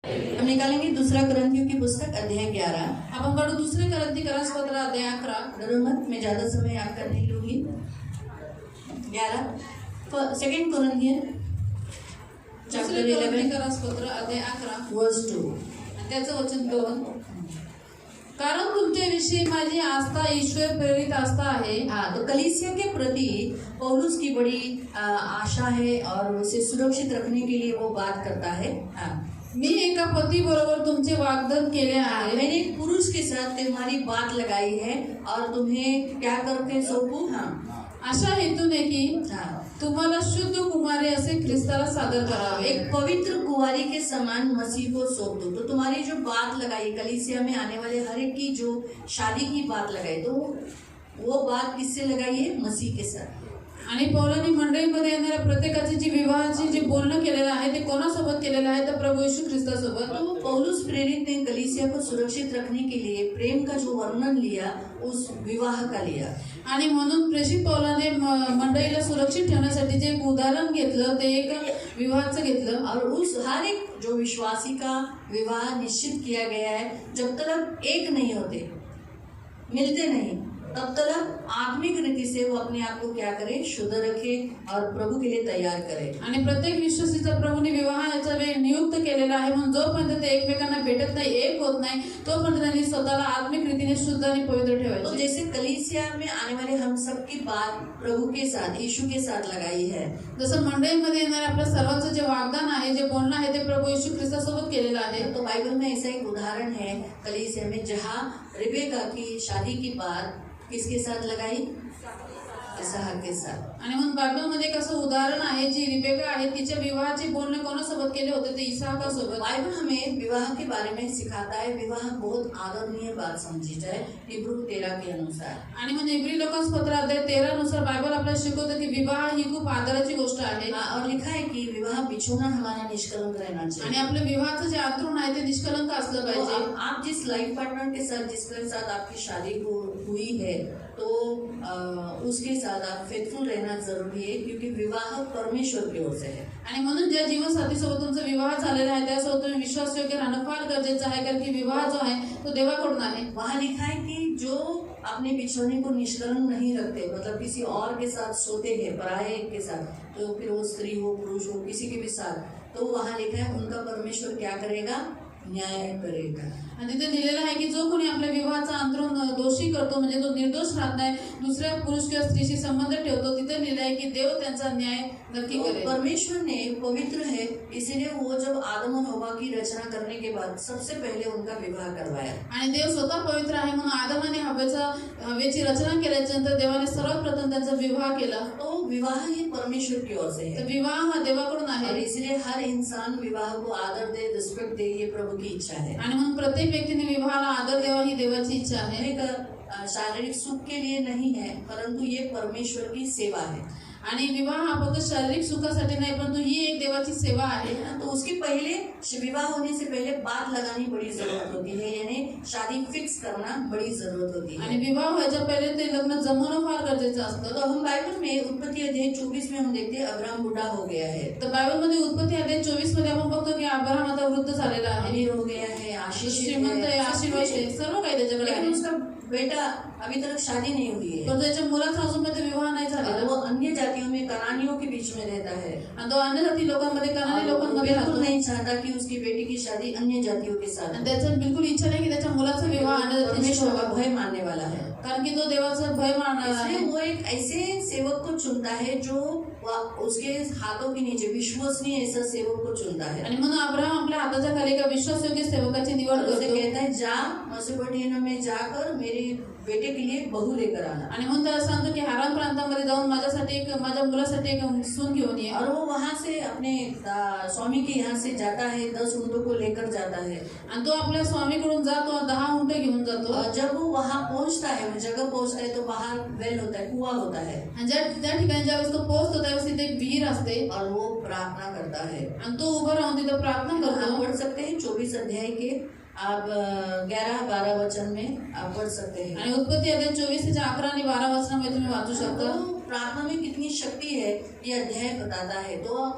हम निकालेंगे दूसरा कुरिन्थियों की पुस्तक अध्याय 11। आपण काढू दुसरे करंथीकरास पत्र अध्याय 11। डरो मत, मैं ज़्यादा समय आपका नहीं लूँगी। 11 सेकंड कुरिन्थियन चैप्टर दुसरे 11 करंथीकरास पत्र अध्याय 11 वर्स 2। आणि त्याचं वचन 2। कारण तुमच्याविषयी माझी आस्था ईश्वर प्रेरित आस्था आहे। हाँ, तो कलीसिया के प्रति पौलुस की बड़ी आशा है और उसे सुरक्षित रखने के लिए वो बात करता है। हाँ, मी एका पती बरोबर तुमचे वाग्दान केले आहे। मैंने एक पुरुष के साथ तुम्हारी बात लगाई है और तुम्हें क्या करके सौंपू। हाँ अशा हेतूने की हाँ, तुम्हाला शुद्ध कुमारी असे ख्रिस्ताला सादर करावे। एक पवित्र कुंवारी के समान मसीह को सौंप दो। तो तुम्हारी जो बात लगाई कलीसिया में आने वाले हर एक की जो शादी की बात लगाई, तो वो बात किससे लगाई है? मसीह के साथ। आणि पौलांनी मंडळीमध्ये येणाऱ्या प्रत्येकाची जी विवाहाची जे बोलणं केलेलं आहे ते कोणासोबत केलेलं आहे? तर प्रभू येशू ख्रिस्तासोबत। तो पौलुस प्रेरित ने कलीसिया को सुरक्षित रखने के लिए प्रेम का जो वर्णन लिया उस विवाह का लिया। आणि म्हणून प्रेषित पौलाने मंडळीला सुरक्षित ठेवण्यासाठी जे एक उदाहरण घेतलं ते एक विवाहाचं घेतलं। और उस हर एक जो विश्वासी का विवाह निश्चित किया गया है, जब तक एक नहीं होते, मिलते नहीं, तब तक आत्मिक रीति से वो अपने आप को क्या करे? शुद्ध रखे और प्रभु के लिए तैयार करे। आणि प्रत्येक विश्वासीचा प्रभूने विवाहाचा वेळ नियुक्त केलेला आहे, म्हणून जोपर्यंत ते एकमेकांना भेटत नाही, एक होत नाही, तोपर्यंत त्यांनी स्वतःला आत्मिक रीतीने शुद्ध आणि पवित्र तो ठेवायचे। जैसे कलीसिया में आने वाले हम सब की बात प्रभु के साथ, यीशु के साथ लगाई है, जसं मंडळीमध्ये येणारे आपल्या सर्वांचं जे वाग्दान आहे, जे बोलणं आहे ते प्रभू येशू ख्रिस्तासोबत केलेलं आहे। तो बाइबल में ऐसा एक उदाहरण है कलीसिया में, जहाँ रिबेका की शादी की बात किसके साथ लगाई? इसहाक के साथ। आणि म्हणून बायबलमध्ये एक असं उदाहरण आहे, जी रिबेका आहे तिच्या विवाहाचे बोलणे कोणासोबत केले होते? ते इसहाकासोबत। बाइबल हमें विवाह के बारे में सिखाता है। विवाह बहुत आदरणीय बात समझी जाए हिब्रू 13 के अनुसार। आणि म्हणजे इब्री लोकांस पत्र अध्याय 13 नुसार बायबल आपल्याला शिकवतं की विवाह ही खूप आदराची गोष्ट आहे। और लिखा है कि विवाह बिछोना हमारा निष्कलंक रहना आणि चाहिए। आपल्या विवाहाचं जे अंतरुण आहे ते निष्कलंक असलं तो पाहिजे। आप जिस लाइफ पार्टनर के साथ, जिसके साथ आपकी शादी हुई है, तो उसके साथ आप फेथफुल रहना जरूरी है, क्योंकि विवाह परमेश्वर की ओर से है। आणि म्हणून ज्या जीवनसाथीसोबत तुमचा विवाह झालेला आहे त्यासोबत तुम्ही विश्वासयोग्य राहणं फार गरजेचं आहे, कारण की विवाह जो आहे तो देवाकडून आहे। वहाँ लिखा है कि जो अपने बिछोने को निष्कलंक नहीं रखते, मतलब किसी और के साथ सोते हैं, पराये के साथ, तो फिर वो स्त्री हो पुरुष हो किसी के भी साथ, तो वहाँ लिखा है उनका परमेश्वर क्या करेगा? न्याय करेगा। आणि तिथे दिलेलं आहे की जो कोणी आपल्या विवाहाचा अंतरुण दोषी करतो, म्हणजे तो निर्दोष राहत नाही, दुसऱ्या पुरुष किंवा स्त्रीशी संबंध ठेवतो, तिथे लिहिलं आहे की देव त्यांचा न्याय नक्की तो करेल। परमेश्वर ने पवित्र है, इसीलिए वो जब आदम और हवा की रचना करने के बाद सबसे पहले उनका विवाह करवाया। आणि देव स्वतः पवित्र आहे म्हणून आदम आणि हवेची रचना केल्याच्या नंतर देवाने सर्वप्रथम त्यांचा विवाह केला। तो विवाह ही परमेश्वर की ओर से तर है, विवाह हा देवाकडून और आहे। इसलिए हर इंसान विवाह को आदर दे, रिस्पेक्ट दे, ये प्रभु की इच्छा है। आणि म्हणून प्रत्येक व्यक्तीने विवाहाला आदर द्यावा ही देवाची इच्छा आहे। एक शारीरिक सुख के लिए नहीं है, परंतु ये परमेश्वर की सेवा है। आणि विवाह हा फक्त शारीरिक सुखासाठी नाही, परंतु ही एक देवाची सेवा आहे। तो उसके पहले, विवाह होने से पहले बात लगानी बड़ी जरूरत होती है, यानी शादी फिक्स करना बड़ी जरूरत होती है। आणि विवाह व्हायच्या पहिले ते लग्न जमवणं फार गरजेचं असतं। तो हम बाइबल में उत्पत्ति अध्याय 24 में हम देखते हैं अब्राहम बूढ़ा हो गया है, तर बायबलमध्ये उत्पत्ती अध्याय 24 मध्ये आपण बघतो की अब्राहम आता वृद्ध झालेला आहे, अमीर हो गया है, आशीष श्रीमंत आहे, आशीर्वाद आहे, सर्व काही त्याच्याकडे लेकिन आहे, उसका बेटा अभी तक शादी नहीं हुई है। पण त्याच्या मुलाचा अजूनमध्ये विवाह नाही और झालेला। वो अन्य जातियों में, कनानियों के बीच में रहता है, आणि तो अन्य जाती लोकांमध्ये, कनानी और वो लोकांमध्ये बिल्कुल राहतो। नहीं चाहता कि उसकी बेटी की शादी अन्य जातियों के साथ आणि हो। त्याचं बिलकुल इच्छा नाही की त्याच्या मुलाचा विवाह अन्य जातीशी परमेश्वर का व्हावा, भय मानने वाला है, कारण की तो देवाचा भय मानणारा आहे। इसलिए वो एक ऐसे सेवक को चुनता है जो उसके हाथों के नीचे विश्वसनीय ऐसा सेवक को चुनता है। आणि म्हणून अब्राहम आपल्या हाताच्या खाली एका विश्वासयोग्य सेवकाची निवड और उसे करतो। कहता है, जा मेसोपोटामिया में जाकर मेरे बेटे के लिए बहू लेकर आना। आणि म्हणून त्याला सांगतो की हारान प्रांतामध्ये जाऊन माझ्या मुलासाठी एक सून घेऊन ये। और वो वहाँ से अपने स्वामी के यहाँ से जाता है, 10 ऊँटों को लेकर जाता है। आणि तो आपल्या स्वामीकडून जातो, 10 उंटे घेऊन जातो। और जब वो वहाँ पहुँचता है, वो जगह पहुँचता है, तो बाहर वेल होता है, कुआं होता है, आणि ज्या ठिकाणी ज्यावेळेस तो पोहोचतो त्यावेळेस तिथे एक विहीर असते, और वो प्रार्थना करता है। आणि तो उभा राहून तिथं प्रार्थना हम करतो। पढ़ सकते हैं 24 अध्याय के आप 11-12 वचन में आप पढ़ सकते हैं। आणि उत्पत्ती अध्याय 24 ते 11 आणि 12 वचनामध्ये तुम्ही वाचू शकता। तो प्रार्थना में कितनी शक्ति है ये अध्याय बताता है। तो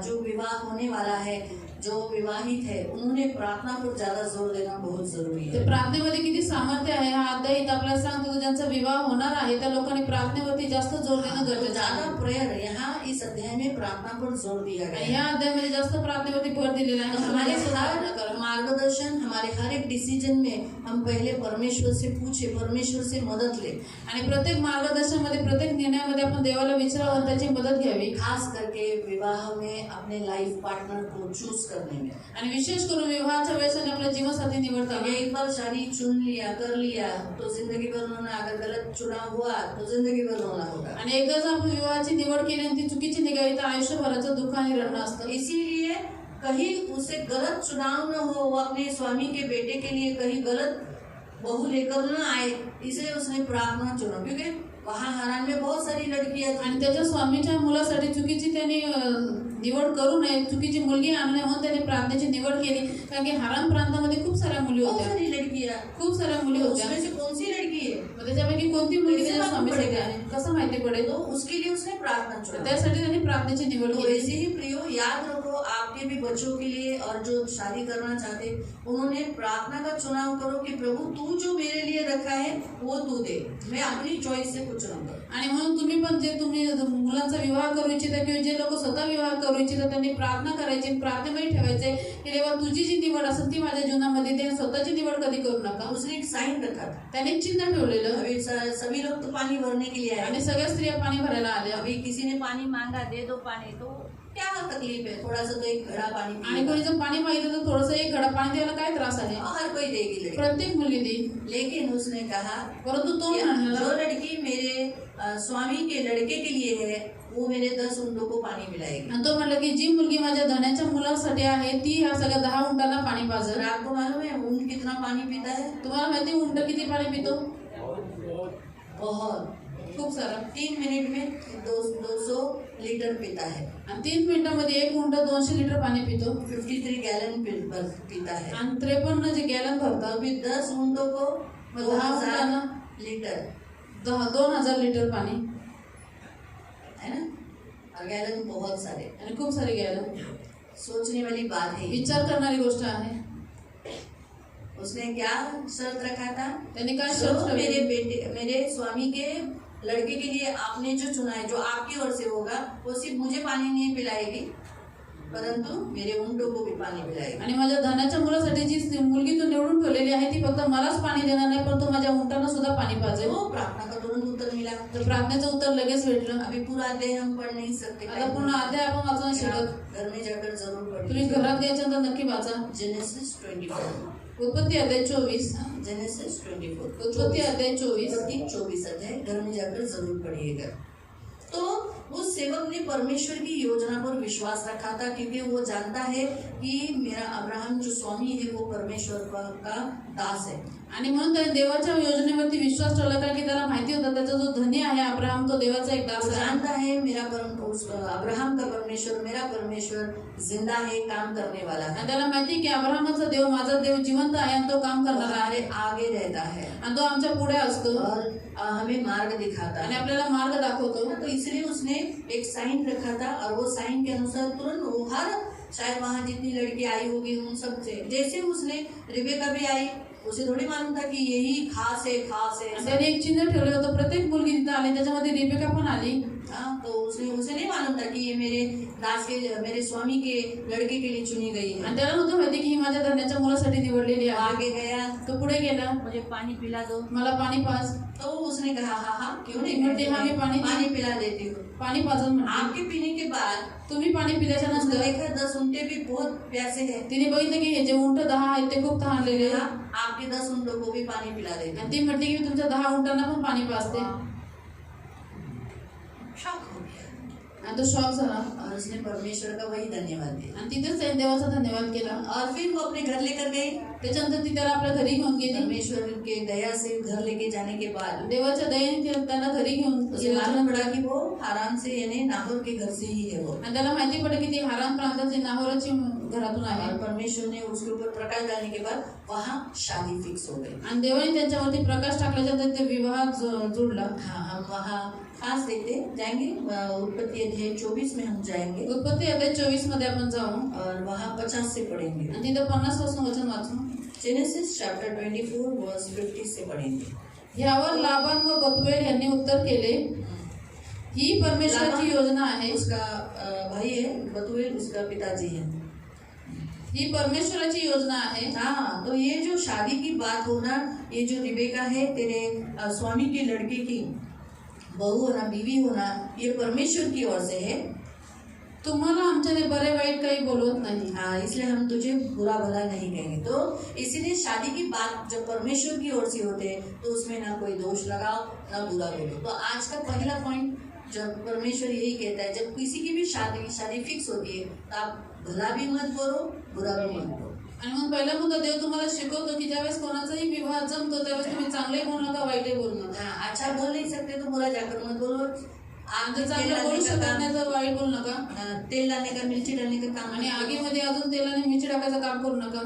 जो विवाह होने वाला है जो विवाहित है उन्होंने प्रार्थना पर ज्यादा जोर देना बहुत जरूरी ते है। प्रार्थनेमध्ये किती सामर्थ्य आहे हा अध्याय इथं आपल्याला सांगतो की ज्यांचा विवाह होणार आहे त्या लोकांनी प्रार्थनेवरती जास्त जोर देणं तो गरजेचं ज्यादा आहे प्रेयर यहाँ इस अध्याय में प्रार्थना पर जोर दिया गया आणि है। या अध्यायामध्ये जास्त प्रार्थनेवरती भर दिलेला आहे हमारे जास्त प्रार्थना हर करा। मार्गदर्शन, हमारे हर एक डिसीजन में हम पहले परमेश्वर से पूछे, परमेश्वर से मदद ले। आणि प्रत्येक मार्गदर्शनामध्ये प्रत्येक निर्णयामध्ये आपण देवाला विचारावं त्याची मदत घ्यावी खास करके विवाह में अपने लाइफ पार्टनर को चूज करने में। आणि विशेष करून विवाहाच्या वेळेस आणि आपल्या जीवनसाथी निवडता अगर एक बार शादी चुन लिया, कर लिया तो जिंदगी भर रोना, अगर गलत चुनाव हुआ तो जिंदगी भर रोना होगा। आणि एकदा जर आपण विवाहाची निवड केली आणि ती चुकीची निघाली तर आयुष्यभराचं दुःख आणि रडणं असतं। इसीलिए कहीं उसे गलत चुनाव न हो, वो अपने स्वामी के बेटे के लिए कहीं गलत बहू लेकर न आए, इसलिए उसने प्रार्थना चुना। क्योंकि वहाँ हारान में बहुत सारी लड़कियां थी आणि त्याच्या स्वामीच्या मुलासाठी चुकीची त्यांनी निवड करू नये, चुकीची मुलगी आणू नये म्हणून त्याने प्रार्थनेची निवड केली। कारण की हारान प्रांतामध्ये खूप साऱ्या मुली बहुत होत्या, सारी लड़कियां, खूप साऱ्या मुली होत्या। उसमें से कौन सी लड़की है मग त्याच्यापैकी कोणती मुलगी त्याच्या स्वामीसाठी आहे कसं माहिती पडेल? तो उसके लिए उसने प्रार्थना चुना। त्यासाठी त्यांनी प्रार्थनेची निवड तो केली। ऐसे ही प्रियो याद रखो, आपके भी बच्चों के लिए और जो शादी करना चाहते उन्होंने प्रार्थना का चुनाव करो कि प्रभु तू जो मेरे लिए रखा है वो तू दे, मैं अपनी चॉइस से कुछ न करूं। आणि म्हणून तुम्ही पण जे तुम्ही मुलांचा विवाह करू इच्छिता किंवा जे लोक स्वतः विवाह करू इच्छिता त्यांनी प्रार्थना करायची, प्रार्थनेमध्ये ठेवायचे की देवा तुझी जी निवड असेल ती माझ्या जीवनामध्ये दे, स्वतःची निवड कधी करू नका। उसने एक साइन रखा था। त्याने चिन्ह ठेवलेलं अभी सभी लोग तो पानी भरने के लिए आए, आणि सगळ्या स्त्रिया पाणी भरायला आल्या। अभी किसी ने पानी मांगा, दे दो पानी, तो क्या तकलीफ है, थोड़ा सा तो एक घड़ा पानी आणि पिएगा। कोणी जर पाणी मागितलं तर थोडंसं एक घडा पाणी द्यायला काय त्रास आहे? हर कोई देगी लड़की, प्रत्येक मुलगी देईल। लेकिन उसने कहा परंतु तो कि म्हणाला जो लड़की मेरे स्वामी के लड़के के लिए है वो मेरे 10 उंटों को पानी पिलाएगी। आणि तो म्हणला की जी मुलगी माझ्या धण्याच्या मुलासाठी आहे ती ह्या सगळ्या 10 उंटांना पाणी पाजल। और आपको मालूम है ऊंट कितना पानी पीता है? तुम्हाला माहिती उंट किती पाणी पितो? बहुत, खूप सारं। 3 मिनट में 200 लीटर पीता है। आणि 3 मिनिटांमध्ये एक उंट 200 लिटर पाणी पितो 53 गैलन पीता है। आणि 53 जे गॅलन भरतात अभी 10 ऊंटों को 2000 लीटर 2000 लिटर पाणी है ना, और गैलन बहुत सारे। आणि खूप सारे गॅलन। सोचने वाली बात है। विचार करणारी गोष्ट आहे। उसने क्या शर्त रखा था? त्यांनी काय जो शर्त ठेवली? मेरे बेटे, मेरे स्वामी के लड़के के लिए आपने जो चुना है, जो आपकी ओर से होगा, वो सिर्फ मुझे पानी नहीं पिलाएगी परंतु मेरे ऊंटों को भी पानी पिलाएगी। आणि माझ्या धनाच्या मुलासाठी जी मुलगी तू निवडून ठेवलेली आहे ती फक्त मलाच पाणी देणार नाही परंतु माझ्या उंटांना सुद्धा पाणी पाजेल। वो प्रार्थना का तुरंत उत्तर मिला। तर प्रार्थनेचं उत्तर लगेच भेटलं। अभी पूरा अध्याय हम पढ़ नहीं सकते, आता पूर्ण अध्याय आपण वाचू नाही शकत। घर में जाकर जरूर तुम्ही पढ़िए। घरात गेल्यानंतर नक्की वाचा। जेनेसिस 24, उत्पत्ती अध्याय 24, जेनेसिस 24, उत्पत्ती अध्याय 24। उत्पत्ति 24 अध्याय घर में जाकर जरूर पढ़िएगा। तो उस सेवक ने परमेश्वर की योजना पर विश्वास रखा था क्योंकि वो जानता है कि मेरा अब्राहम जो स्वामी है वो परमेश्वर का दास है। आणि म्हणून त्याने देवाच्या योजनेवरती विश्वास ठेवला कारण की त्याला माहिती होता त्याचा जो धनी आहे अब्राहम तो देवाचा एक दास वो आहे। जानता है मेरा अब्राहम का परमेश्वर, मेरा परमेश्वर जिंदा है, काम करने वाला है, आणि त्याला माहिती आहे की अब्राहमाचा देव माझा देव जिवंत आहे आणि तो काम करणारा आहे हमारे आगे रहता है आणि तो आमच्या पुढे असतो और हमें मार्ग दिखाता आणि है। आपल्याला मार्ग दाखवतो। तो इसलिए उसने एक साइन रखा था और वो साइन के अनुसार तुरंत वो हर, शायद वहाँ जितनी लड़की आई होगी उन सब से, जैसे उसने रिबेका भी आई, उसे थोड़ी मालूम था कि यही खास है, खास है। आणि त्याने एक चिन्ह ठेवलं होतं, प्रत्येक मुलगी तिथं आली त्याच्यामध्ये रिबेका पण आली। हाँ, तो उसे नहीं मालूम था कि ये मेरे दास के, मेरे स्वामी के लड़के के लिए चुनी गई है। आणि त्याला नव्हतं माहिती की ही माझ्या धन्याच्या मुलासाठी निवडलेली आहे। आगे गया, तो पुढे गेला, मुझे पानी पिला दो। मला पाणी पाज। तो उसने कहा हाँ हाँ क्यों नहीं, म्हणते, हाँ, मैं पानी पिला देती हूँ। पाणी पाजून म्हणते, आपके पीने के बाद तुम्ही पाणी पिल्याच्या उसने नंतर देखा 10 ऊंटे भी बहुत प्यासे हैं। तिने बघितलं की हे जे उंट 10 आहेत ते खूप तहानलेले आहेत। हाँ, आपके 10 ऊंटों को भी पानी पिला देती आणि ती म्हणते की मी तुमच्या 10 उंटांना पण पाणी पाजते। हूँ। शॉक हो गया आणि तो शॉक झाला और उसने परमेश्वर का वही धन्यवाद दिया। आणि तिथेच त्याने देवाचा धन्यवाद केला। और फिर वो अपने घर लेकर गई। त्याच्यानंतर ती त्याला आपल्या घरी घेऊन गेली। परमेश्वर के दया से घर लेके जाने के बाद देवाच्या दयेने त्याला घरी घेऊन उसे मालूम पड़ा कि वो हारान से यानी नाहोर के घर से ही है वो। आणि त्याला माहिती पडलं की ती हारान प्रांताची नाहोराची घरातून आहे और परमेश्वर ने उसके ऊपर प्रकाश डालने के बाद वहाँ शादी फिक्स हो गई। आणि देवाने त्यांच्यावरती प्रकाश टाकल्याच्या ते विवाह जुडला। हाँ, हम वहाँ खास देखते जाएंगे, उत्पत्ति अध्याय 24 में हम जाएंगे उत्पत्ती अध्याय 24 मध्ये आपण जाऊ और वहाँ 50 से पढ़ेंगे। आणि तिथं 50 पासून वचन वाचू। जेनेसिस चैप्टर 24 वर्स 50 से पढ़ेंगे। यावर लाबान व बतुएल यांनी उत्तर केले, ही परमेश्वराची योजना आहे। उसका भाई है बतूएल, उसका पिताजी है। ही परमेश्वराची योजना आहे। हाँ, तो ये जो शादी की बात होना, ये जो रिबेका है तेरे स्वामी की लड़के की बहू होना, बीवी होना, ये परमेश्वर की ओर से है। तुम्हाला आमच्याने बरे वाईट काही बोलवत नाही। हाँ, इसलिए हम तुझे बुरा भला नहीं कहेंगे। तो इसीलिए शादी की बात जब परमेश्वर की ओर से होते हैं तो उसमें ना कोई दोष लगाओ ना बुरा बोलो। तो आज का पहला पॉइंट जब परमेश्वर यही कहता है, जब किसी की भी शादी फिक्स होती है तो आप भला भी मत बोलो बुरा भी मत बोलो। आणि मग पहिला मुद्दा देव तुम्हाला शिकवतो की ज्यावेळेस कोणाचाही विवाह जमतो त्यावेळेस तुम्ही चांगले बोलू नका, वाईटही बोलू नका। हाँ, अच्छा बोल नहीं सकते तो बुरा जाकर मत बोलो। आमचं चांगलं बोलू शकत नाही तर वाईट बोलू नका। तेल डालने का मिर्ची डालने का काम आणि आगीमध्ये अजून तेलाने मिरची टाकायचं काम करू नका।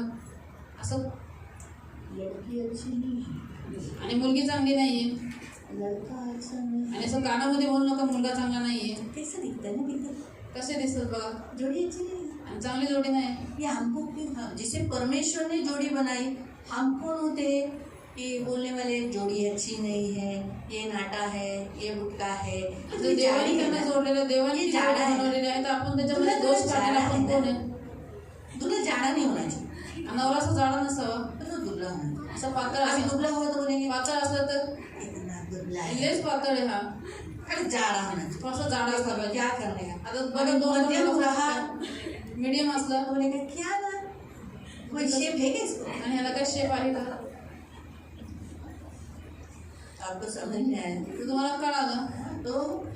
असं लड़की अच्छी नहीं है, आणि मुलगी चांगली नाहीये लड़का अच्छा नहीं है। आणि असं कानामध्ये बोलू नका मुलगा चांगला नाहीये। कैसा दिखता है ना, दिखता कसे दिसतात बघा, जोड़ी अच्छी नहीं है। आणि चांगली जोडी नाही। ये हमको क्यों, जिसे परमेश्वर ने जोड़ी बनाई, हम कौन होते हैं कि बोलने वाले जोड़ी अच्छी नहीं है, ये नाटा है, ये बुटका है। जर देवाने त्यांना जोडलेलं, देवाने ये ती जाडा जोडी है। बनवलेली आहे तर आपण त्याच्यामध्ये दोष काढायला आपण कोण आहे? दूल्हा जाड़ा नहीं होना चाहिए, नवरा असा जाडा नसावा, तो दुबला होना। असं पातळ अभी असावा। दुबला हुआ तो बोलेंगे पातळ असलं तर इतना दुबला है, लेच पातळ आहे हा, अरे जाड़ा होना चाहिए। असं जाडा असला तो पाहिजे। क्या करने का, आता बघा दोन मध्यम रहा, मीडियम असला तो बोलेंगे क्या ना कोई शेप है क्या इसको। आणि ह्याला काय शेप आहे का? आपको समझ में आया? ते तुम्हाला कळालं। तो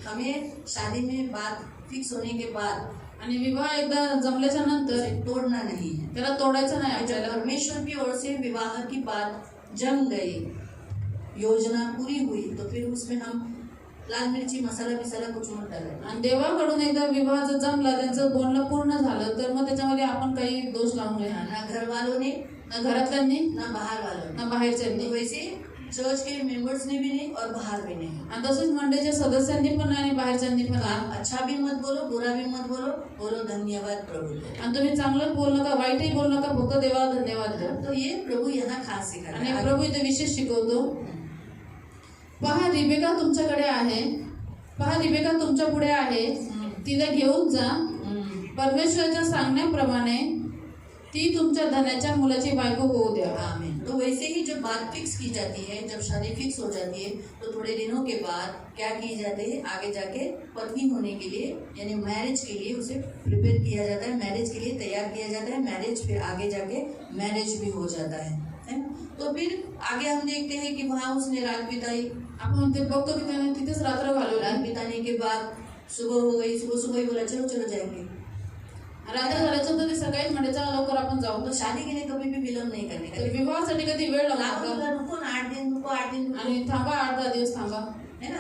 हमें शादी में बात फिक्स होने के बाद आणि विवाह एकदा जमल्याच्या नंतर उसे तोड़ना नहीं है। त्याला तोडायचं नाही जब आपल्याला। परमेश्वर की ओर से विवाह की बात जम गई, योजना पूरी हुई, तो फिर उसमें हम लाल मिर्ची मसाला कुछ मत डालें। आणि देवाकडून एकदा विवाह जर जमला, त्यांचं बोलणं पूर्ण झालं तर मग त्याच्यामध्ये आपण काही दोष लावून नये। ना घर वालों ने, ना घरातल्यांनी ना बाहर वालों ने, ना बाहेरच्यांनी, तो वैसे चर्च के मेंबर्स ने भी नहीं और बाहर भी नहीं। आणि तसंच मंडळीच्या सदस्यांनी पण नाही आणि बाहेरच्यांनी पण नाही। आप अच्छा भी मत बोलो बुरा भी मत बोलो, बोलो धन्यवाद प्रभु को। आणि तुम्ही चांगलं बोलू नका, वाईटही बोलू नका, फक्त देवाला धन्यवाद द्या। तो ये प्रभु यहाँ खास सिखाता आणि है। प्रभू इथे विशेष शिकवतो, पहा रिबेका तुमच्याकडे आहे, पहा रिबेका तुमच्या पुढे आहे, तिला घेऊन जा, परमेश्वराच्या सांगण्याप्रमाणे ती तुमच्या धनाच्या मुलाची बायको होऊ द्या। आमीन। तो वैसे ही जब बात फिक्स की जाती है, जब शादी फिक्स हो जाती है तो थोड़े दिनों के बाद क्या की जाते हैं, आगे जाके पत्नी होने के लिए यानी मैरिज के लिए उसे प्रिपेयर किया जाता है, मैरिज के लिए तैयार किया जाता है। मैरिज फिर आगे जाके मैरिज भी हो जाता है ना। तो फिर आगे हम देखते हैं कि वहाँ उसने रात बिताई। आपण ते बघतो की त्याने तिथेच रात्र घालवली। रात बिताने के बाद सुबह हो गई, सुबह ही बोला चलो चलो जाएंगे। रात्र झाल्याचं तर ते सकाळीच म्हणजे चला लवकर आपण जाऊ। तो शादी के लिए कभी भी विलंब नहीं करने तर का। विवाहासाठी कधी वेळ लागू लाखों नका बोला, रुको ना 8 दिन, रुको 8 दिन, आणि थांबा, 8-10 दिवस थांबा। है ना।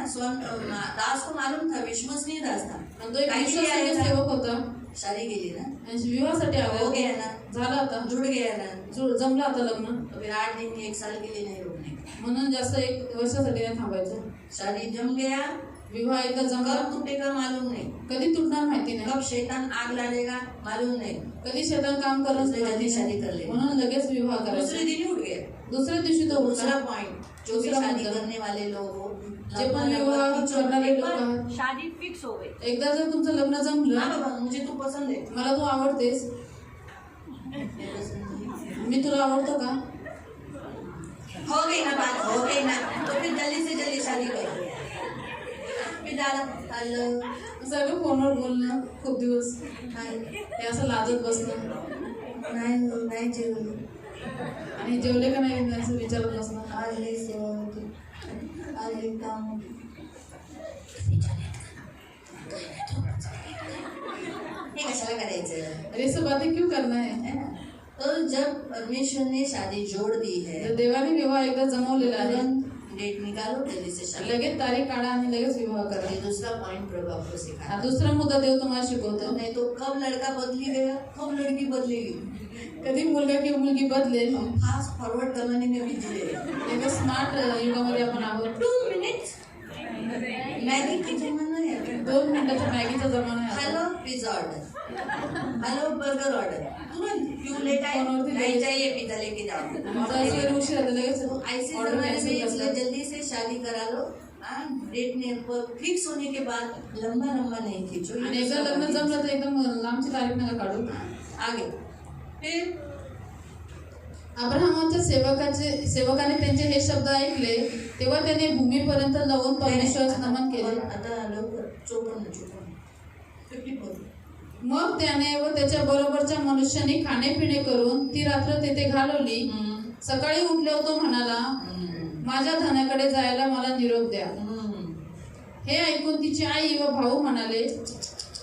दास को मालूम था, विश्वसनीय दास था। आणि तो एक काय केली विश्वासाचा आहे ना? सेवक होता शादी केली ना, आणि विवाहासाठी हो आला, गया ना, झाला आता, जुड़ गया ना, जमलं आता लग्न। तो फिर 8 दिन 1 साल के लिए नहीं रुकने का। म्हणून जास्त 1 वर्षासाठी नाही थांबायचं। शादी जम गया, विवाह एकदा जमला, कब टूटेगा मालूम नहीं, कधी तुटणार माहिती नाही, कब शैतान आग डालेगा मालूम नहीं, कधी शैतान काम करत उसने जल्दी नाही, शादी कर ली, म्हणून लगेच विवाह दूसरे करायचा। दिन ही उठ गया। दुसऱ्या दिवशी तो दूसरा उठला। पॉइंट, जो भी दूसरा शादी मुद्दा, करने वाले लोग हो, जे पण विवाह करणारे लोक आहेत, शादी फिक्स हो गई। एकदा जर तुमचं लग्न हाँ जमलं, बाबा मुझे तू पसंद है, मला तू आवडतेस, मैं पसंद नहीं। मी तुला आवडतो का? हो गई ना बात, हो गई ना, तो फिर जल्दी से जल्दी शादी करो। फिर डाला हॅलो, सगळं फोनवर बोलणं खूप दिवस, हाय, हे असं लाजत बसणं नाही जेवली, आणि जेवले का नाही असं विचारत बसणं। आज लई सेवा होती, आज लई काम होती। हे कशाला करायचं, अरे सब बातें क्यों करना है? है ना। तो जब परमेश्वर ने शादी जोड़ दी है, जर देवाने विवाह एकदा जमवलेला आहे, तुरंत डेट निकालो, जल्दी से शादी। लगेच तारीख काढा आणि लगेच विवाह करा. ये दूसरा पॉइंट प्रभु आपको सिखाया। हा दुसरा मुद्दा देव तुम्हाला शिकवतो. नहीं तो कब लड़का बदली गया, कब लड़की बदलेगी, कधी मुलगा किंवा मुलगी बदलेल. फास्ट फॉरवर्ड जमाने में भी जिले। एका स्मार्ट युगामध्ये आपण आहोत. 2 मिनट्स मैगी का जमाना है। 2 मिनिटाच्या मॅगीचा जमाना आहे. Hello pizza order, hello burger order, तुरंत क्यों लेट आए, फोनवरती नहीं चाहिए पिज्जा लेके जाओ। जसं वेळ उशीर झाला लगेच तो ऐसे ऑर्डर जमाने में कॅन्सल इसलिए करतात. जल्दी से शादी करा लो। डेट ने फिक्स होने के बाद लंबा लंबा नहीं खींचो। आणि एकदा लग्न जमलं तर एकदम लांबची तारीख नका काढू. आगे फिर अब्राहमाच्या सेवकाने त्यांचे हे शब्द ऐकले तेव्हा त्याने भूमीपर्यंत लावून परमेश्वरास नमन केले. आता लवकर 54 54 मग त्याने व त्याच्या बरोबरच्या मनुष्याने खाणेपिणे करून ती रात्र तेथे घालवली. सकाळी उठल्यावर तो म्हणाला, माझ्या धनाकडे जायला मला निरोप द्या. हे ऐकून तिची आई व भाऊ म्हणाले,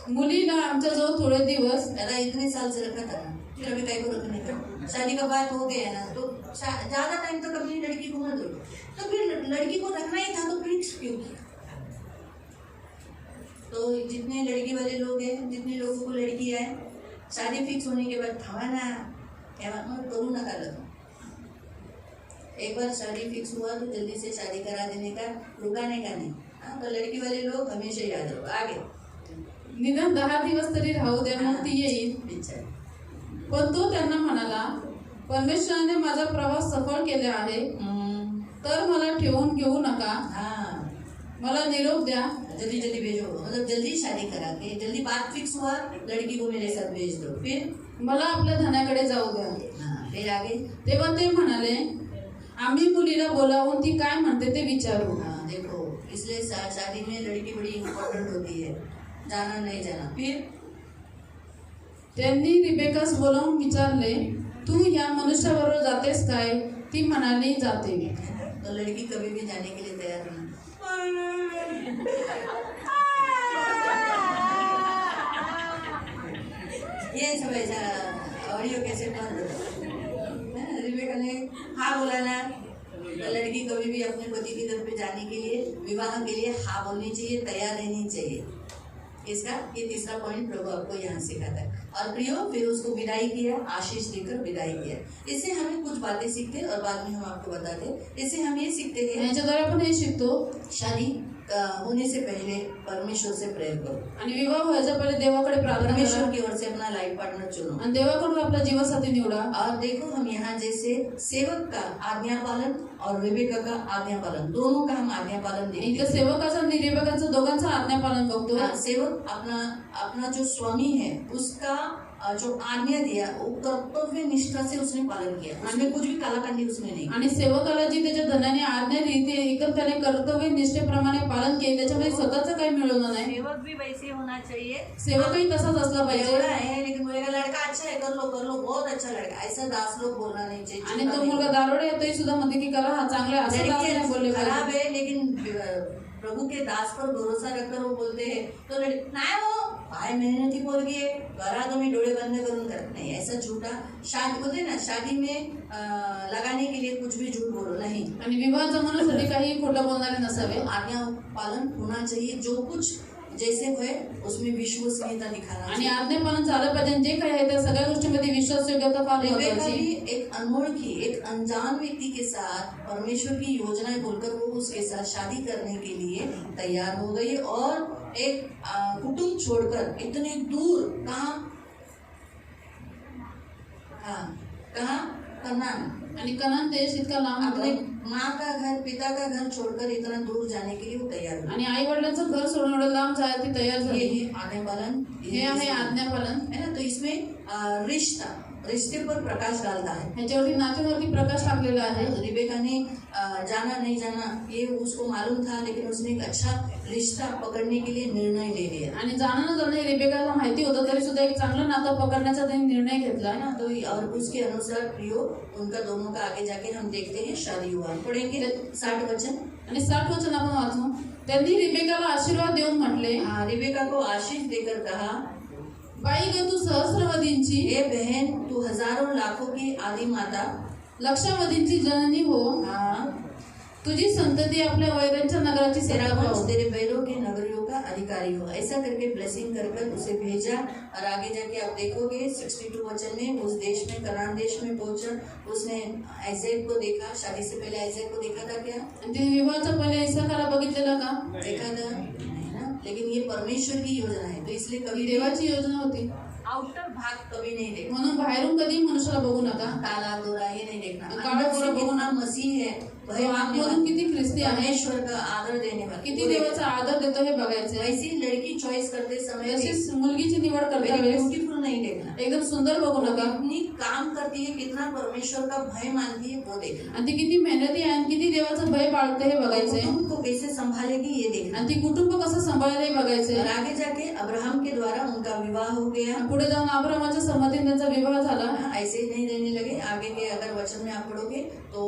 मुलीला आमच्याजवळ थोडे दिवस. दादा इतने साल से रखा था, फिर अभी कहीं को रखने का, शादी का बात हो गया ना, तो ज्यादा टाइम तक अपनी लड़की को मत दो। तो फिर लड़की को रखना ही था तो फिक्स क्यों किया? तो जितने लड़की वाले लोग हैं, जितने लोगों को लड़की है, शादी फिक्स होने के बाद थाना करू नका लगा। एक बार शादी फिक्स हुआ तो जल्दी से शादी करा देने का, रुकाने का नहीं। हाँ, तो लड़की वाले लोग हमेशा याद रखो। आगे निदान 10 दिवस तरी राहू द्या, मग ती येईल. पिक्चर पण तो त्यांना म्हणाला, परमेश्वराने माझा प्रवास सफळ केला आहे, तर मला ठेवून घेऊ नका. हाँ, मला निरोप द्या. जल्दी जल्दी भेजो, मतलब जल्दी शादी करा के जल्दी बात फिक्स हुआ, लड़की को मेरे साथ भेज दो। फिर मला आपल्या धनाकडे जाऊ द्या. हाँ, फिर आगे तेव्हा ते म्हणाले, आम्ही मुलीला बोलावून ती काय म्हणते ते विचारू. हाँ, देखो इसलिए शादी में लड़की बड़ी इम्पोर्टेंट होती है, जाना नहीं जाना। फिर त्यांनी रिबेकास बोलावून विचारले, तू या मनुष्याबरोबर जातेस काय? ती म्हणाली, जाते. तो लड़की कभी भी जाने के लिए तैयार नहीं। ये सब ऐसा ऑडियो कैसे बंद रिबेका ने हाँ बोला ना, तो लड़की कभी भी अपने पति की तरफ जाने के लिए, विवाह के लिए हाँ बोलनी चाहिए, तैयार रहनी चाहिए। इसका ये तीसरा पॉइंट प्रभु आपको यहाँ सिखाता है। और प्रियो फिर उसको विदाई किया, आशीष देकर विदाई किया। इससे हमें कुछ बातें सीखते और बाद में हम आपको बताते। इससे हम ये सीखते हैं, याच्याद्वारे आपण हे शिकतो, शादी होने से पहले परमेश्वर से प्रेयर करो, आणि विवाह व्हायच्या पहिले देवाकडे प्रार्थना परमेश्वर करा की ओर से अपना लाइफ पार्टनर चुनो। आणि देवाकडून आपला जीवनसाथी निवडा. और देखो हम यहाँ जैसे सेवक का आज्ञा पालन और रिबेका का आज्ञा पालन, दोनों का हम आज्ञा पालन देखते इथं हैं। सेवकाचा आणि रिबेकाचं दोघांचं आज्ञापालन बघतो. हाँ, सेवक अपना जो स्वामी है उसका जो आज्ञा दिया वो कर्तव्य निष्ठा से उसने पालन किया, उसमें कुछ भी कालाकांडी उसने नहीं। आणि सेवकाला जी त्याच्या धनाने आज्ञा दिली ते एकदम त्याने कर्तव्य निष्ठेप्रमाणे पालन केले, त्याच्यामध्ये स्वतःच काही मिळवलं नाही. सेवक भी वैसे होना चाहिए, सेवकही तसाच असला पाहिजे. एवढा है लेकिन मेरा लड़का अच्छा है, कर लो बहुत अच्छा लड़का, ऐसा दास लोग बोलना नहीं चाहिए। आणि तो मुलगा दारोडे येतोय सुद्धा म्हणते की करा हा चांगला आहे, असं दास नाही बोलले खराब पाहिजे. है लेकिन प्रभु के दास पर भरोसा रखकर वो बोलते हैं तो नाही हो काय मेहनती पोरगी आहे, करा तुम्ही डोळे बंद करून करत नाही, ऐसा झूठा शादी बोलते ना, शादी में लगाने के लिए कुछ भी झूठ बोलो नहीं। आणि विवाह जमवण्यासाठी काही खोटं बोलणारे नसावे. आज्ञा पालन होना चाहिए, जो कुछ जैसे हुए उसमें विश्वसनीयता दिखाना आणि चाहिए। आज्ञापालन झालं पाहिजे. जे काही आहे त्या सगळ्या गोष्टींमध्ये विश्वासयोग्यता फार रिबेका महत्वाची. भी एक अनोळखी, एक अनजान व्यक्ति के साथ परमेश्वर की योजनाएं बोलकर वो उसके साथ शादी करने के लिए तैयार हो गई और एक कुटुंब छोड़कर इतने दूर कहाँ कनान, आणि कनान देश इतका लांब अपने होता. माँ का घर, पिता का घर छोड़कर इतना दूर जाने के लिए वो तैयार हो आणि आई वडिलांचं घर सोडून एवढं लांब जायला ती तयार गई। झाली. ये है आज्ञा पालन, हे आहे आज्ञापालन. है ना। तो इसमें रिश्ते पर प्रकाश डालता है। ह्याच्यावरती नात्यांवरती प्रकाश टाकलेला आहे. रिबेका ने जाना नहीं जाना ये उसको मालूम था, लेकिन उसने एक अच्छा रिश्ता पकड़ने के लिए निर्णय ले लिया, आणि जाणं न जाणं हे रिबेकाला माहिती होतं तरी सुद्धा एक चांगलं नातं पकडण्याचा त्यांनी निर्णय घेतला. है ना। तो और उसके अनुसार प्रियो उनका दोनों का आगे जाके हम देखते हैं शादी हुआ। पढ़ेंगे 60 वचन आणि 60 वचन आपण वाचू. त्यांनी रिबेकाला आशीर्वाद देऊन म्हटले, रिबेका को आशीष देकर कहा, बाई ग तू सहस्रवदींची, हे बहन तू हजारों लाखों की आदि माता, लक्षावधींची जननी हो. हाँ तुझी संतती आपल्या वैरांच्या नगराची तेरा सेवा वंश पाहो. तेरे बैरों के नगरियों का अधिकारी हो। ऐसा करके ब्लेसिंग कर कर उसे भेजा और आगे जाके आप देखोगे 62 वचन में उस देश में कनान देश में पहुंचा। उसने आइजैक को देखा, शादी से पहले आइजैक को देखा था क्या? आणि तिने विवाहाचा पहिले इसाकाला बघितलेला का? देखा था नहीं ना। लेकिन ये परमेश्वर की योजना है, तो इसलिए कभी देवाची योजना होती, आउटर भाग कभी नहीं देखना, म्हणून बाहेरून कधी मनुष्याला बघू नका. काला गोरा ये नहीं देखना, काला अंदर गोरा से बघून कितना मसीह है, भय मानने आतमधून वाला, किती ख्रिस्ती आहे, परमेश्वर का आदर देने वाला, किती देवाचा आदर देतो हे बघायचं. वैसी लड़की चॉइस करते समय तशीच मुलगीची निवड करता वेळेस ब्यूटीफुल नहीं देखना, एकदम सुंदर बघू वो नका. कितनी काम करती है, कितना परमेश्वर का भय मानती है वो देखना, आणि ती किती मेहनती आहे आणि किती देवाचं भय बाळगते हे बघायचंय. कुटुंब को कैसे संभालेगी ये देखना। आणि ती कुटुंब कसं सांभाळायला हे बघायचंय. और आगे जाके अब्राहम के द्वारा उनका विवाह हो गया। पुढे जाऊन अब्रामाच्या संमतीने त्यांचा विवाह झाला. ऐसे ही नहीं रहने लगे, आगे के अगर वचन में आप पढ़ोगे तो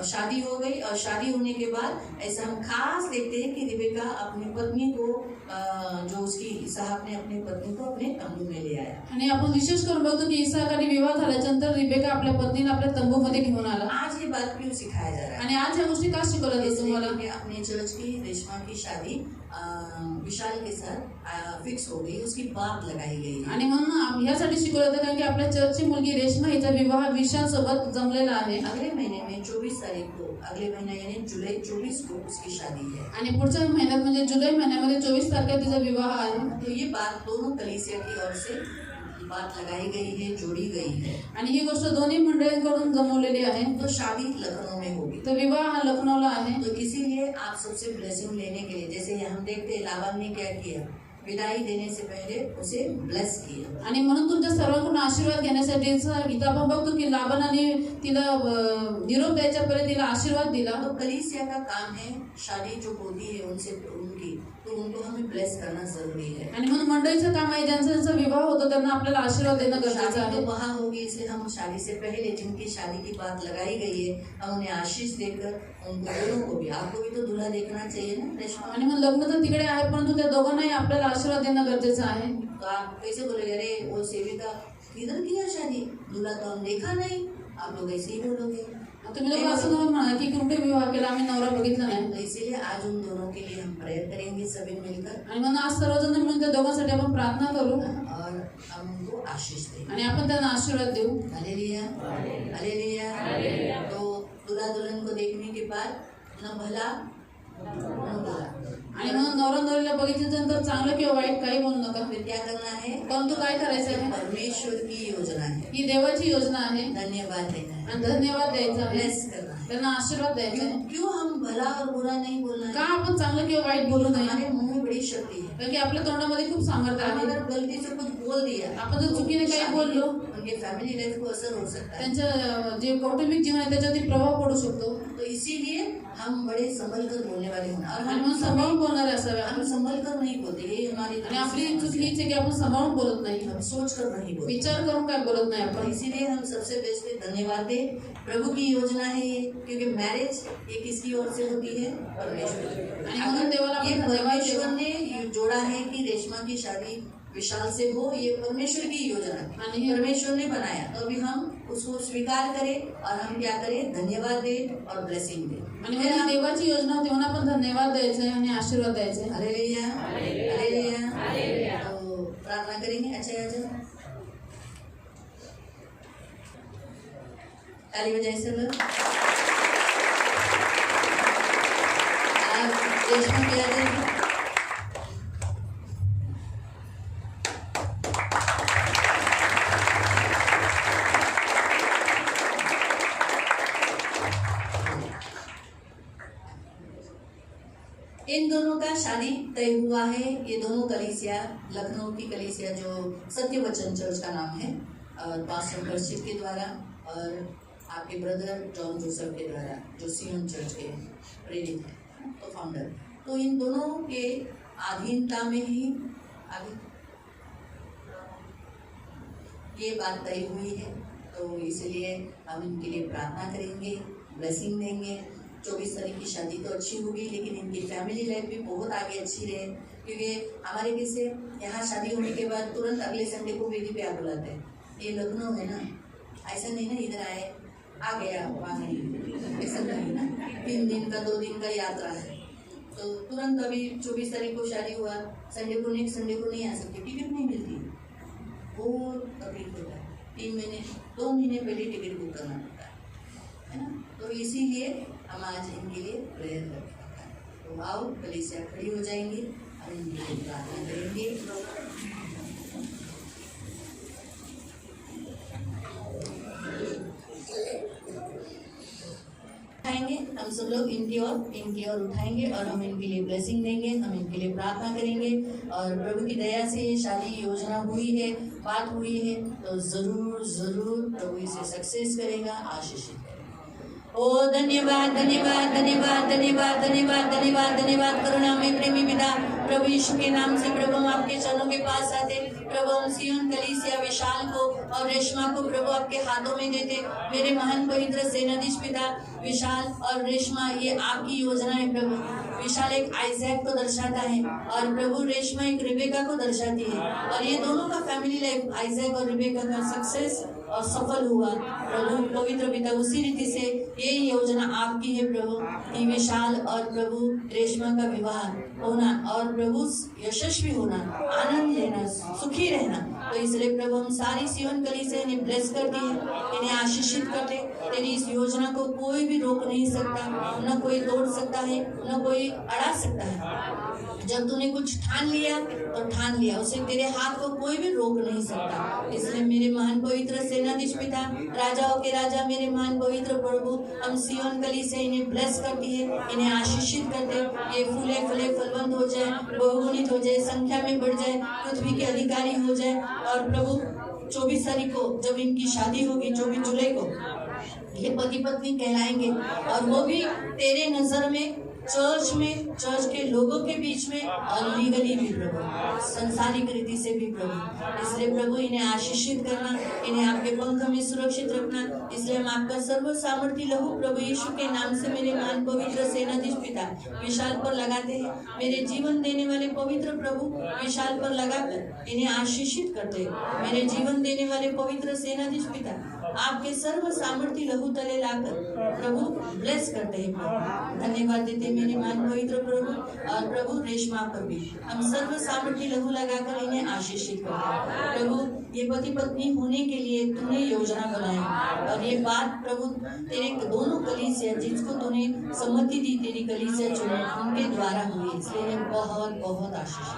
शादी हो गई और शादी होने के बाद ऐसा हम खास देखते हैं कि रिबेका अपनी पत्नी को जो उसकी इसहाक ने अपनी पत्नी को अपने तंबू में ले आया। आणि आपण विशेष करून बघतो की इसाकाने विवाह झाल्यानंतर रिबेका आपल्या पत्नीला आपल्या तंबूमध्ये घेऊन आला. आज ये बात क्यों सिखाया जा रहा है? आणि आज या गोष्टी का शिकवल्या जातात तुम्हाला? इसलिए अपने चर्च की रेशमा की शादी विशाल के साथ फिक्स हो गई, उसकी बात लगाई गई है। आणि म्हणून ह्यासाठी शिकवलं जातं कारण की आपल्या चर्चची मुलगी रेशमा हिचा विवाह विशाल सोबत जमलेला आहे. अगले महीने में 24 तारीख को, अगले महीना यानी जुलाई 24 को उसकी शादी है। आणि पुढच्या महिन्यात म्हणजे जुलै महिन्यामध्ये 24 तारखेला तिचा विवाह आहे. तो ये बात दोनों कलीसिया की ओर से बात लगाई गई है, जोड़ी गई है। आणि ही गोष्ट दोन्ही मंडळींकडून जमवलेली आहे. तो शादी लखनऊ में होगी, तो विवाह हा लखनौला आहे. तो इसीलिए आप सबसे ब्लेसिंग लेने के लिए, जैसे हम देखते हैं लाबान ने क्या किया, विदाई देने से पहले उसे ब्लेस किया। आणि म्हणून तुमच्या सर्वांकडून आशीर्वाद घेण्यासाठी इथं आपण बघतो की लाबानाने तिला निरोप द्यायच्या पहिले तिला आशीर्वाद दिला. तो कलीसिया का काम है, शादी जो होती है उनसे उनकी, तो उनको हमें ब्लेस करना जरूरी है। आणि म्हणून मंडळीचं काम आहे ज्यांचा ज्यांचा विवाह होतो त्यांना आपल्याला आशीर्वाद देणं गरजेचं शादी आहे. तो वहाँ होगी, इसलिए हम शादी से पहले जिनकी शादी की बात लगाई गई है हम उन्हें आशीष देकर उनको दोनों को भी, आपको भी तो दूल्हा देखना चाहिए ना रेशमा। आणि मग लग्न तर तिकडे आहे परंतु त्या दोघांनाही आपल्याला आशीर्वाद देणं गरजेचं आहे. तो आप कैसे बोलोगे, अरे वो सेविका किधर किया शादी, दूल्हा तो हम देखा नहीं, आप लोग ऐसे ही बोलोगे। तुम्ही लोक असं नव्हे म्हणा की कुठे विवाह केला आम्ही नवरा बघितला नाही. तो इसीलिए आज उन दोनों के लिए हम प्रेयर करेंगे सभी मिलकर, आणि म्हणून आज सर्वजण मिळून त्या दोघांसाठी आपण प्रार्थना करू और हम उनको आशीष देंगे। आणि आपण त्यांना आशीर्वाद देऊ. Hallelujah, hallelujah. तो दूल्हा दुल्हन को देखने के बाद न भला न बुरा, आणि म्हणून नवरा नवरीला बघितल्यानंतर चांगलं किंवा वाईट काही बोलू नका. फिर क्या करना है, परंतु काय करायचं आहे, परमेश्वर की योजना है, ही देवाची योजना आहे धन्यवाद देना है, आणि धन्यवाद द्यायचा आहे, ब्लेस करना है। त्यांना आशीर्वाद द्यायचा आहे. क्यों हम भला और बुरा नहीं बोलना का है? आपण चांगलं किंवा वाईट बोलू नये? हमारे मुंह में बड़ी शक्ति है। कारण की आपल्या तोंडामध्ये खूप सामर्थ्य हम आहे. अगर गलती से कुछ बोल दिया, आपण जर चुकीने काही बोललो उनके फैमिली लाइफ को असर हो सकता है। त्यांचं जे कौटुंबिक जीवन आहे त्याच्यावरती प्रभाव पडू शकतो. तो इसीलिए हम बड़े संभल कर बोलने वाले होना, और आणि म्हणून सांभाळून बोलणारे असावे हम आपण. संभल कर नहीं बोलते, ये हमारी आणि आपली चूक हीच आहे की आपण सांभाळून बोलत नाही, हम सोच कर नहीं बोलते। विचार करून काय बोलत नाही तो आपण. इसीलिए हम सबसे बेस्ट धन्यवाद दे, प्रभु की योजना है ये, क्योंकि मैरिज ये किसकी ओर से होती है, परमेश्वर। आणि म्हणून देवाला ये आपण धन्यवाद परमेश्वर देऊ. ने जोड़ा है कि रेशमा की शादी विशाल से हो, ये परमेश्वर की योजना है, आणि परमेश्वर ने बनाया। तो अभी हम उसको स्वीकार करें और हम क्या करें, धन्यवाद दें और ब्लेसिंग दें। आणि म्हणून देवाची योजना होती म्हणून आपण धन्यवाद द्यायचे आणि आशीर्वाद द्यायचे. Hallelujah, hallelujah. तो प्रार्थना करेंगे, अच्छा आ जाओ, ताली बजाएं सब लोग। आप रेशमा की आ जाएगी। इन दोनों का शादी तय हुआ है। ये दोनों कलीसिया, लखनऊ की कलीसिया जो सत्य वचन चर्च का नाम है, और पास्टर वर्शिप के द्वारा, और आपके ब्रदर जॉन जोसेफ के द्वारा जो सियोन चर्च के प्रेरित है, तो फाउंडर। तो इन दोनों के अधीनता में ही आगे ये बात तय हुई है। तो इसलिए हम इनके लिए प्रार्थना करेंगे, ब्लेसिंग देंगे। 24 तारीख की शादी तो अच्छी होगी, लेकिन इनकी फैमिली लाइफ भी बहुत आगे अच्छी रहे, क्योंकि हमारे कैसे यहाँ शादी होने के बाद तुरंत अगले संडे को वेदी पे आ बुलाते हैं। ये लखनऊ है ना, ऐसा नहीं ना इधर आए आ गया वहाँ, ऐसा नहीं ना, 3 दिन का 2 दिन का यात्रा है, तो तुरंत अभी 24 तारीख को शादी हुआ, संडे को नेक्स्ट संडे को नहीं आ सकती, टिकट नहीं मिलती, बहुत तकलीफ होता है। 3 महीने 2 महीने पहले टिकट बुक करना पड़ता है ना। तो इसीलिए हम आज इनके लिए प्रेयर करते हैं। तो आओ, कलीसिया खड़ी हो जाएंगे, हम इनके लिए प्रार्थना करेंगे। उठाएंगे हम सब लोग इनकी ओर उठाएंगे और हम इनके लिए ब्लेसिंग देंगे, हम इनके लिए प्रार्थना करेंगे। और प्रभु की दया से ये शादी योजना हुई है, बात हुई है, तो जरूर जरूर प्रभु इसे सक्सेस करेगा, आशीषित करेगा। ओ धन्यवाद धन्यवाद धन्यवाद धन्यवाद धन्यवाद धन्यवाद धन्यवाद करुणामय प्रेमी पिता, प्रभु यीशु के नाम से प्रभु हम आपके चरणों के पास आते, प्रभु हम सियोन कलीसिया विशाल को और रेशमा को प्रभु आपके हाथों में देते। मेरे महान पवित्र सेनाधीश पिता, विशाल और रेशमा ये आपकी योजना है प्रभु। विशाल एक आइजैक को दर्शाता है और प्रभु रेशमा एक रिबेका को दर्शाती है, और ये दोनों का फैमिली लाइफ आइजैक और रिबेका का सक्सेस और सफल हुआ प्रभु पवित्र पिता। उसी रीति से ये योजना आपकी है प्रभु, कि विशाल और प्रभु रेशमा का विवाह होना और प्रभु यशस्वी होना, आनंद लेना, सुखी रहना। तो इसलिए प्रभु हम सारी सियोन कलीसिया इन्हें ब्लेस करती है, इन्हें आशीषित करते। तेरी इस योजना को कोई भी रोक नहीं सकता, न कोई तोड़ सकता है, न कोई अड़ा सकता है। जब तूने कुछ ठान लिया तो ठान लिया, उसे तेरे हाथ को कोई भी रोक नहीं सकता। इसलिए मेरे महान पवित्र सेनाधीश पिता, राजाओं के राजा, मेरे महान पवित्र प्रभु, हम सियोन कलीसिया इन्हें ब्लेस करती है, इन्हें आशीषित करते। ये फूले फले फलवंत हो जाए, बहुगुणित हो जाए, संख्या में बढ़ जाए, पृथ्वी के अधिकारी हो जाए। और प्रभु 24 तारीख को जब इनकी शादी होगी, 24 जुलाई को, ये पति पत्नी कहलाएंगे, और वो भी तेरे नजर में चर्च में, चर्च के लोगों के बीच में, और लीगली भी प्रभु, संसारिक रीति से भी प्रभु। इसलिए प्रभु इन्हें आशीषित करना, इन्हें आपके पंख में सुरक्षित रखना। इसलिए हम आपका सर्व सामर्थी लहू प्रभु यीशु के नाम से मेरे महान पवित्र सेनाधीश पिता विशाल पर लगाते हैं। मेरे जीवन देने वाले पवित्र प्रभु विशाल पर लगाकर इन्हें आशीषित करते हैं। मेरे जीवन देने वाले पवित्र सेनाधीश पिता आपके सर्व सामर्थी लहू तले लाकर प्रभु ब्लेस करते हैं। धन्यवाद देते मेरे महान पवित्र प्रभु, और प्रभु रेशमा पर भी हम सर्व सामर्थी लहू लगाकर इन्हें आशीषित करते हैं। प्रभु ये पति पत्नी होने के लिए तूने योजना बनाई, और ये बात प्रभु तेरे दोनों कलीसिया जिसको तूने सम्मति दी, तेरी कलीसिया चुने, उनके द्वारा हुई। इसलिए बहुत बहुत आशीष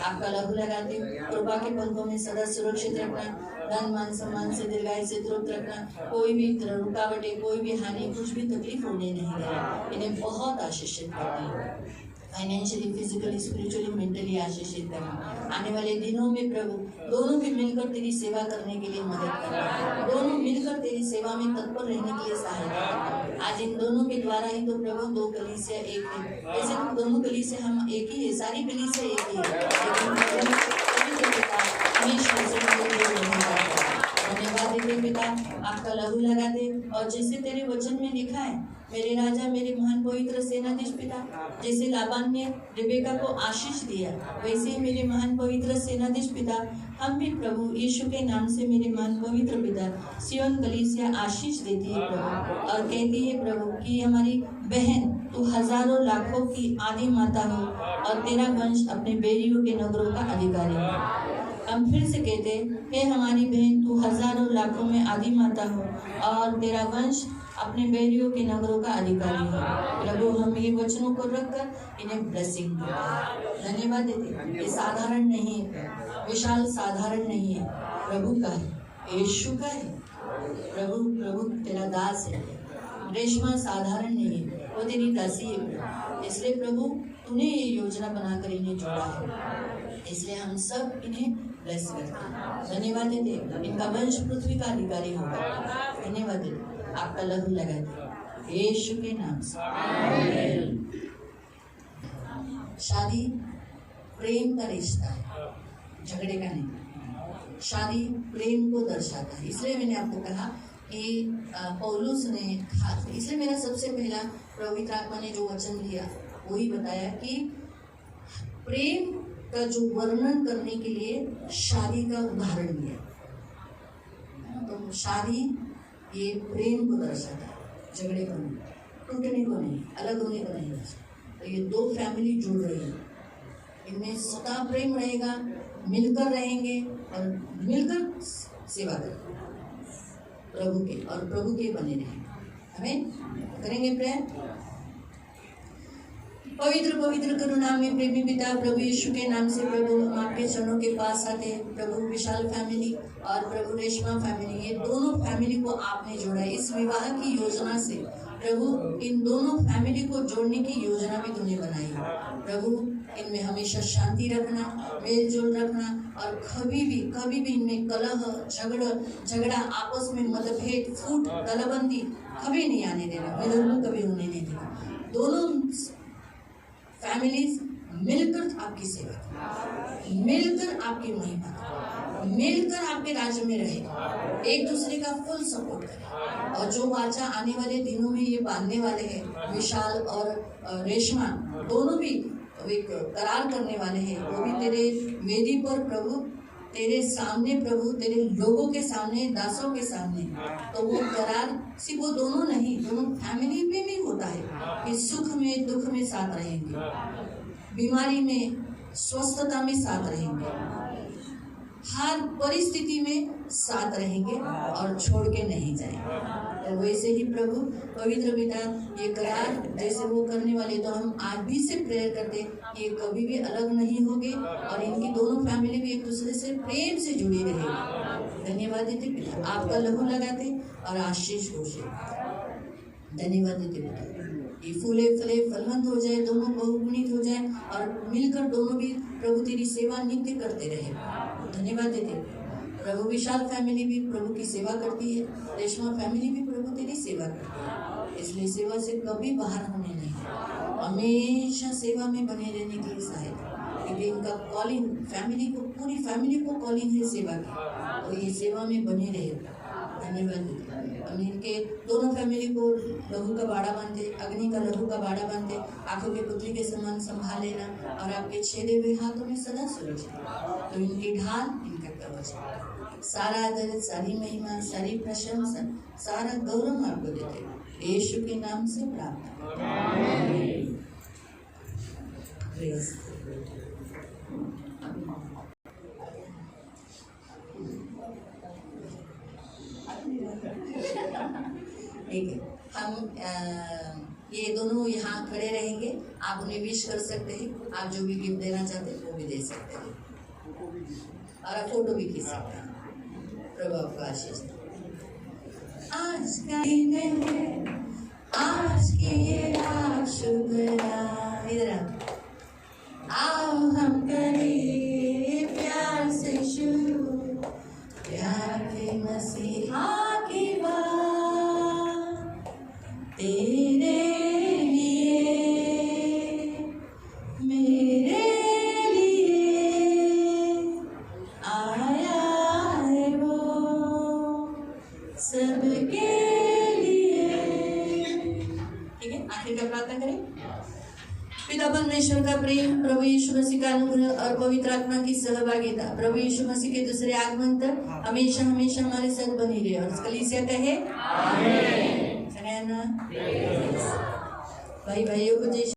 आपका लहू लगाते, कृपा के पंखों में सदा सुरक्षित रखना, धन मान सम्मान से दीर्घायु से तृप्त रखना, कोई भी रुकावटें, कोई भी हानि, कुछ भी तकलीफ होने नहीं देना। इन्हें बहुत आशीषित करना, फाइनेंशियली, फिजिकली, स्पिरिचुअली, मेंटली आशीषित करना। आने वाले दिनों में प्रभु दोनों भी मिलकर तेरी सेवा करने के लिए मदद करना, दोनों मिलकर तेरी सेवा में तत्पर रहने के लिए सहायता करना। आज इन दोनों के द्वारा ही तो प्रभु दो कलीसिया एक है, ऐसे तो दोनों कलीसिया हम एक ही है, सारी कलीसिया एक ही है। धन्यवाद देते पिता, आपका लहू लगा दे, और जैसे तेरे वचन में लिखा है, मेरे राजा, मेरे महान पवित्र सेनाधीश पिता, जैसे लाबान ने रिबेका को आशीष दिया, वैसे ही मेरे महान पवित्र सेनाधीश पिता हम भी प्रभु यीशु के नाम से मेरे महान पवित्र पिता सियोन कलीसिया आशीष देती है प्रभु, और कहती है प्रभु कि हमारी बहन तू हजारों लाखों की आदि माता हो, और तेरा वंश अपने बेरियों के नगरों का अधिकारी है। हम फिर से कहते हे हमारी बहन तू हजारों लाखों में आदि माता हो, और तेरा वंश अपने बैरियों के नगरों का अधिकारी हो। प्रभु हम ये वचनों को रखकर इन्हें ब्लेसिंग देते हैं, धन्यवाद देते। ये साधारण नहीं है, विशाल साधारण नहीं है, प्रभु का है, यीशु का है। प्रभु प्रभु तेरा दास है। रेशमा साधारण नहीं है, वो तेरी दासी है। इसलिए प्रभु तूने ये योजना बनाकर इन्हें जोड़ा है, इसलिए हम सब इन्हें ब्लेस करते हैं। धन्यवाद देते, इनका वंश पृथ्वी का अधिकारी होगा। धन्यवाद देते, आपका लहू लगा दे यीशु के नाम से। शादी प्रेम का रिश्ता है, झगड़े का नहीं। शादी प्रेम को दर्शाता है। इसलिए मैंने आपको कहा कि पौलुस ने, इसलिए मेरा सबसे पहला पवित्र आत्मा ने जो वचन दिया वही बताया कि प्रेम का जो वर्णन करने के लिए शादी का उदाहरण दिया। तो शादी ये प्रेम को दर्शाता है, झगड़े को नहीं, टूटने को नहीं, अलग होने को नहीं दर्शाता। तो ये दो फैमिली जुड़ रही है, इनमें सदा प्रेम रहेगा, मिलकर रहेंगे और मिलकर सेवा करेंगे प्रभु के, और प्रभु के बने रहेंगे। हमें करेंगे प्रेयर। पवित्र पवित्र करुणा में प्रेमी पिता प्रभु यीशु के नाम से प्रभु हम आपके चरणों के पास आते हैं। प्रभु विशाल फैमिली और प्रभु रेशमा फैमिली, ये दोनों फैमिली को आपने जोड़ा है इस विवाह की योजना से। प्रभु इन दोनों फैमिली को जोड़ने की योजना भी तुमने बनाई है। प्रभु इनमें हमेशा शांति रखना, मेल जोल रखना, और कभी भी इनमें कलह झगड़ा आपस में मतभेद फूट दलबंदी कभी नहीं आने देना, विरोध कभी होने नहीं देना। दोनों फैमिलीज मिलकर आपकी सेवा, मिलकर आपकी महिमा, मिलकर आपके राज्य में रहे, एक दूसरे का फुल सपोर्ट करें। और जो वाचा आने वाले दिनों में ये बांधने वाले हैं, विशाल और रेशमा दोनों भी एक करार करने वाले हैं, वो भी तेरे वेदी पर प्रभु, तेरे सामने प्रभु, तेरे लोगों के सामने, दासों के सामने। तो वो करार सिर्फ वो दोनों नहीं, दोनों फैमिली में भी होता है कि सुख में दुख में साथ रहेंगे, बीमारी में स्वस्थता में साथ रहेंगे, हर परिस्थिति में साथ रहेंगे और छोड़ के नहीं जाएंगे। तो वैसे ही प्रभु पवित्र पिता ये करार जैसे वो करने वाले, तो हम आज भी से प्रेयर करते ये कभी भी अलग नहीं होंगे और इनकी दोनों फैमिली भी एक दूसरे से प्रेम से जुड़ी रहेगी। धन्यवाद देते पिता, आपका लहू लगाते और आशीष घोषे। धन्यवाद देते पिता, ये फूले फले फलवंत हो जाए, दोनों बहुगुणित हो जाए और मिलकर दोनों भी प्रभु तेरी सेवा नित्य करते रहे। धन्यवाद देते प्रभु, विशाल फैमिली भी प्रभु की सेवा करती है, रेशमा फैमिली भी प्रभु तेरी सेवा करती है, इसलिए सेवा से कभी बाहर होने नहीं, हमेशा सेवा में बने रहने के लिए सहायता, क्योंकि इनका कॉलिंग फैमिली को, पूरी फैमिली को कॉलिंग है सेवा की, तो ये सेवा में बने रहे। धन्यवाद। हम इनके दोनों फैमिली को लहू का बाड़ा बांधते, अग्नि का लहू का बाड़ा बांधते, आंखों के पुतली के समान संभाल लेना और आपके छेदे हुए हाथों में सदा सुरक्षित। तो इनकी ढाल, इनका कवच, सारा आदर, सारी महिमा, सारी प्रशंसा, सारा गौरव आपको देते यीशु के नाम से प्रार्थना। ठीक है, हम ये दोनों यहाँ खड़े रहेंगे, आप उन्हें विश कर सकते हैं, आप जो भी गिफ्ट देना चाहते हैं वो भी दे सकते हैं और आप फोटो भी खींच सकते हैं। प्रभु आपको आशीष दे। आज का दिन है, आज की ये रात शुक्राना, इधर आओ हम करें प्यार से शुरू, प्यार के मसीहा की बात, तेरे लिए मेरे लिए आया है वो, सबके लिए। ठीक है, आखिर का प्रार्थना करें। पिता परमेश्वर का प्रेम, प्रभु यीशु मसीह का अनुग्रह और पवित्र आत्मा की सहभागिता प्रभु यीशु मसीह के दूसरे आगमन तक हमेशा हमेशा हमारे साथ बनी रहे। और कलीसिया कहे आमीन। भाई भाइयों को जय